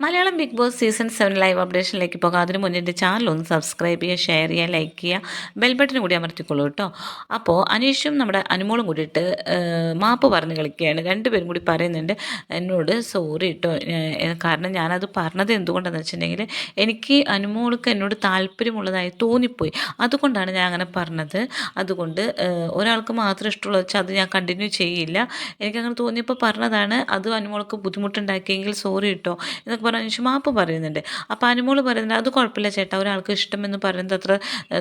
Malayalam Bigg Boss season 7 live അപ്ഡേഷനിലേക്ക് പോകാം. അതിന് മുന്നേ എൻ്റെ ചാനൽ ഒന്ന് സബ്സ്ക്രൈബ് ചെയ്യുക, ഷെയർ ചെയ്യുക, ലൈക്ക് ചെയ്യുക, ബെൽ ബട്ടൺ കൂടി അമർത്തിക്കൊള്ളൂ കേട്ടോ. അപ്പോൾ അനീഷും നമ്മുടെ അനുമോളും കൂടിയിട്ട് മാപ്പ് പറഞ്ഞ് കളിക്കുകയാണ്. രണ്ടുപേരും കൂടി പറയുന്നുണ്ട് എന്നോട് സോറി കേട്ടോ, കാരണം ഞാനത് പറഞ്ഞത് എന്തുകൊണ്ടാണെന്ന് വെച്ചിട്ടുണ്ടെങ്കിൽ എനിക്ക് അനുമോൾക്ക് എന്നോട് താല്പര്യമുള്ളതായി തോന്നിപ്പോയി, അതുകൊണ്ടാണ് ഞാൻ അങ്ങനെ പറഞ്ഞത്. അതുകൊണ്ട് ഒരാൾക്ക് മാത്രം ഇഷ്ടമുള്ളത് വെച്ചാൽ അത് ഞാൻ കണ്ടിന്യൂ ചെയ്യില്ല, എനിക്കങ്ങനെ തോന്നിയപ്പോൾ പറഞ്ഞതാണ്. അത് അനുമോൾക്ക് ബുദ്ധിമുട്ടുണ്ടാക്കിയെങ്കിൽ സോറി കേട്ടോ എന്നൊക്കെ പറഞ്ഞ് മാപ്പ് പറയുന്നുണ്ട്. അപ്പോൾ അനുമോൾ പറയുന്നുണ്ട് അത് കുഴപ്പമില്ല ചേട്ടാ, ഒരാൾക്ക് ഇഷ്ടമെന്ന് പറയുന്നത് അത്ര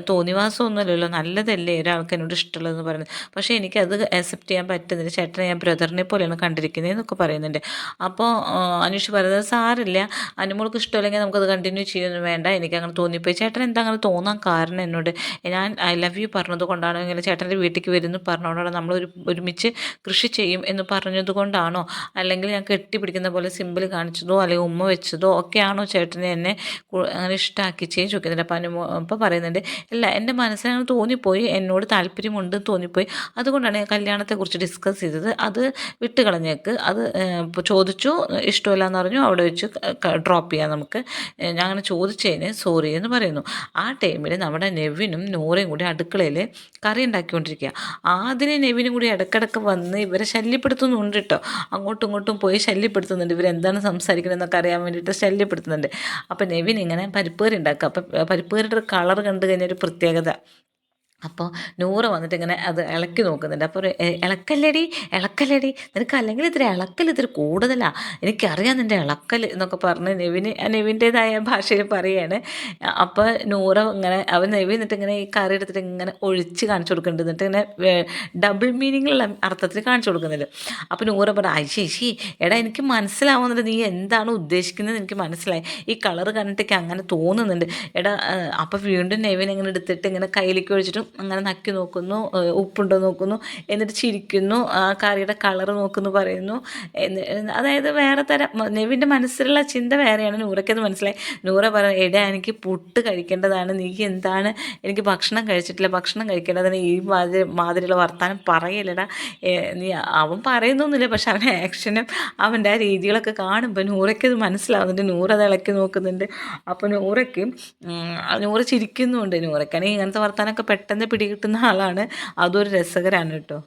തോന്നിവാസമൊന്നുമല്ലല്ലോ, നല്ലതല്ലേ ഒരാൾക്ക് എന്നോട് ഇഷ്ടമുള്ളതെന്ന് പറയുന്നത്. പക്ഷേ എനിക്കത് അക്സെപ്റ്റ് ചെയ്യാൻ പറ്റുന്നില്ല, ചേട്ടനെ ഞാൻ ബ്രദറിനെ പോലെയാണ് കണ്ടിരിക്കുന്നത് എന്നൊക്കെ പറയുന്നുണ്ട്. അപ്പോൾ അനീഷ് പറയുന്നത് സാരില്ല, അനുമോൾക്ക് ഇഷ്ടമല്ലെങ്കിൽ നമുക്കത് കണ്ടിന്യൂ ചെയ്യുന്നു വേണ്ട, എനിക്ക് അങ്ങനെ തോന്നിപ്പോയി. ചേട്ടൻ എന്താ അങ്ങനെ തോന്നാൻ കാരണം എന്നോട്, ഞാൻ ഐ ലവ് യു പറഞ്ഞത് കൊണ്ടാണോ, ഇങ്ങനെ ചേട്ടൻ്റെ വീട്ടിലേക്ക് വരുന്നു പറഞ്ഞതുകൊണ്ടാണോ, നമ്മൾ ഒരുമിച്ച് കൃഷി ചെയ്യും എന്ന് പറഞ്ഞത് കൊണ്ടാണോ, അല്ലെങ്കിൽ ഞാൻ കെട്ടിപ്പിടിക്കുന്ന പോലെ സിമ്പിൾ കാണിച്ചതോ അല്ലെങ്കിൽ ഉമ്മ വെച്ചതോ ഒക്കെയാണോ ചേട്ടനെ എന്നെ അങ്ങനെ ഇഷ്ടമാക്കി ചോദിക്കുന്നുണ്ട്. അപ്പോൾ പറയുന്നുണ്ട് ഇല്ല, എൻ്റെ മനസ്സിനങ്ങനെ തോന്നിപ്പോയി, എന്നോട് താല്പര്യമുണ്ട് തോന്നിപ്പോയി, അതുകൊണ്ടാണ് ഞാൻ കല്യാണത്തെക്കുറിച്ച് ഡിസ്കസ് ചെയ്തത്, അത് വിട്ട് കളഞ്ഞേക്ക്, അത് ഇപ്പോൾ ചോദിച്ചു ഇഷ്ടമില്ല എന്ന് പറഞ്ഞു, അവിടെ വെച്ച് ഡ്രോപ്പ് ചെയ്യാം നമുക്ക്, ഞാൻ അങ്ങനെ ചോദിച്ചതിന് സോറി എന്ന് പറയുന്നു. ആ ടൈമിൽ നമ്മുടെ നെവിനും നൂറയും കൂടി അടുക്കളയിൽ കറി ഉണ്ടാക്കിക്കൊണ്ടിരിക്കുക. അതിന് നെവിനും കൂടി ഇടയ്ക്കിടയ്ക്ക് വന്ന് ഇവരെ ശല്യപ്പെടുത്തുന്നുണ്ട് കേട്ടോ, അങ്ങോട്ടും ഇങ്ങോട്ടും പോയി ശല്യപ്പെടുത്തുന്നുണ്ട്, ഇവരെന്താണ് സംസാരിക്കുന്നതെന്നൊക്കെ അറിയാൻ വേണ്ടിയിട്ട് ശല്യപ്പെടുത്തുന്നുണ്ട്. അപ്പോൾ നെവിൻ ഇങ്ങനെ പരിപ്പേറി ഉണ്ടാക്കുക. അപ്പോൾ പരിപ്പേറിയുടെ കളർ കണ്ടു കഴിഞ്ഞാൽ ഒരു പ്രത്യേകത. അപ്പോൾ നൂറ് വന്നിട്ട് ഇങ്ങനെ അത് ഇളക്കി നോക്കുന്നുണ്ട്. അപ്പോൾ ഇളക്കല്ലടി ഇളക്കല്ലടി, നിനക്ക് അല്ലെങ്കിൽ ഇത്തിരി ഇളക്കൽ ഇത്തിരി കൂടുതലാണ്, എനിക്കറിയാം നിൻ്റെ ഇളക്കൽ എന്നൊക്കെ പറഞ്ഞ് നെവിൻ്റേതായ ഭാഷയിൽ പറയുകയാണ്. അപ്പോൾ നൂറ് ഇങ്ങനെ നെവി എന്നിട്ട് ഇങ്ങനെ ഈ കറി എടുത്തിട്ട് ഇങ്ങനെ ഒഴിച്ച് കാണിച്ചു കൊടുക്കുന്നുണ്ട്, എന്നിട്ട് ഇങ്ങനെ ഡബിൾ മീനിങ്ങുള്ള അർത്ഥത്തിൽ കാണിച്ചു കൊടുക്കുന്നുണ്ട്. അപ്പോൾ നൂറ് പറഞ്ഞു ശശി എടാ എനിക്ക് മനസ്സിലാവുന്നുണ്ട് നീ എന്താണ് ഉദ്ദേശിക്കുന്നത്, എനിക്ക് മനസ്സിലായി, ഈ കളർ കണ്ടിട്ടൊക്കെ അങ്ങനെ തോന്നുന്നുണ്ട് എടാ. അപ്പോൾ വീണ്ടും നെവിൻ ഇങ്ങനെ എടുത്തിട്ട് ഇങ്ങനെ കയ്യിലേക്ക് ഒഴിച്ചിട്ടും അങ്ങനെ നക്കി നോക്കുന്നു, ഉപ്പുണ്ടോ നോക്കുന്നു, എന്നിട്ട് ചിരിക്കുന്നു, ആ കറിയുടെ കളർ നോക്കുന്നു പറയുന്നു. അതായത് വേറെ തരം നെവിൻ്റെ മനസ്സിലുള്ള ചിന്ത വേറെയാണ്. നൂറയ്ക്കത് മനസ്സിലായി. നൂറ പറയുന്നത് എടാ എനിക്ക് പുട്ട് കഴിക്കേണ്ടതാണ്, നീ എന്താണ് എനിക്ക് ഭക്ഷണം കഴിച്ചിട്ടില്ല, ഭക്ഷണം കഴിക്കേണ്ടതാണ്, ഈ മാതിരിയുള്ള വർത്താനം പറയില്ലടാ നീ. അവൻ പറയുന്നൊന്നുമില്ല, പക്ഷെ അവൻ്റെ ആക്ഷനും അവൻ്റെ ആ രീതികളൊക്കെ കാണുമ്പോൾ നൂറയ്ക്കത് മനസ്സിലാവുന്നുണ്ട്. നൂറത് ഇളക്കി നോക്കുന്നുണ്ട്. അപ്പോൾ നൂറ് ചിരിക്കുന്നുണ്ട്. നൂറയ്ക്കാണെങ്കിൽ ഇങ്ങനത്തെ വർത്താനമൊക്കെ പെട്ടെന്ന് പിടികിട്ടുന്ന ആളാണ്. അതൊരു രസകരമാണ് കേട്ടോ.